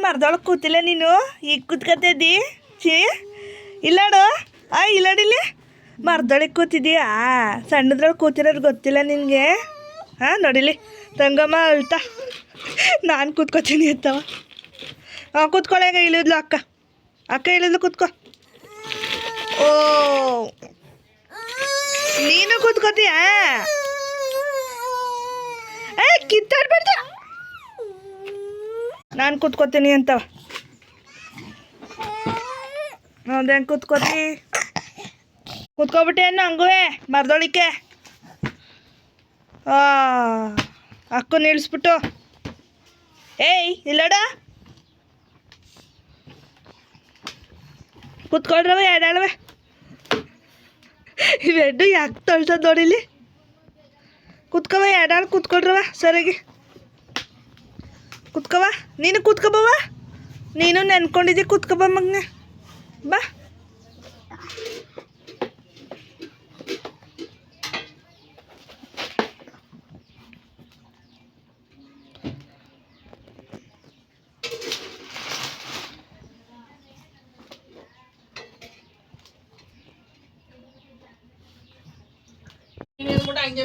ಮರದೊಳಗೆ ಕೂತಿಲ್ಲ ನೀನು ಈಗ ಕೂತ್ಕೊತಿದ್ದಿ ಚೀ ಇಲ್ಲಾಡು ಇಲ್ಲಾಡಿಲ್ಲಿ ಮರದೊಳಗೆ ಕೂತಿದ್ದೀಯಾ ಸಣ್ಣದ್ರೊಳಗೆ ಕೂತಿರೋದು ಗೊತ್ತಿಲ್ಲ ನಿನಗೆ ಹಾಂ ನೋಡಿಲಿ ತಂಗಮ್ಮ ಅಳ್ತಾ ನಾನು ಕೂತ್ಕೋತೀನಿ ಅಂತವ ಕೂತ್ಕೊಳ್ಳಾಗ ಇಳಿದ್ಲು ಅಕ್ಕ ಇಳಿದ್ಲು ಕೂತ್ಕೋ ಓ ನೀನು ಕೂತ್ಕೋತೀಯ ಕಿತ್ತಾಡ್ಬೇಡ ನಾನು ಕೂತ್ಕೋತೀನಿ ಅಂತವ ಹೌದೇ ಕೂತ್ಕೋತಿ ಕೂತ್ಕೊಬಿಟ್ಟೆ ಅನ್ನೋ ಹಂಗುವೆ ಮರದೊಳಿಕೆ ಅಕ್ಕ ನಿಲ್ಲಿಸ್ಬಿಟ್ಟು ಏಯ್ ಇಲ್ಲಡ ಕೂತ್ಕೊಳ್ರವ ಎರಡಾಳವೆ ಇವೆರಡು ಯಾಕೆ ತೊಳ್ಸೋದು ನೋಡಿಲಿ ಕೂತ್ಕವ ಎರಡಾಳು ಕೂತ್ಕೊಳ್ರವ ಸರಿಯಾಗಿ ಕೂತ್ಕವ ನೀನು ಕೂತ್ಕೊಬವ ನೀನು ನೆನ್ಕೊಂಡಿದ್ದಿ ಕೂತ್ಕೊಬ ಮಗನೆ ಬಾ ಹಂಗೆ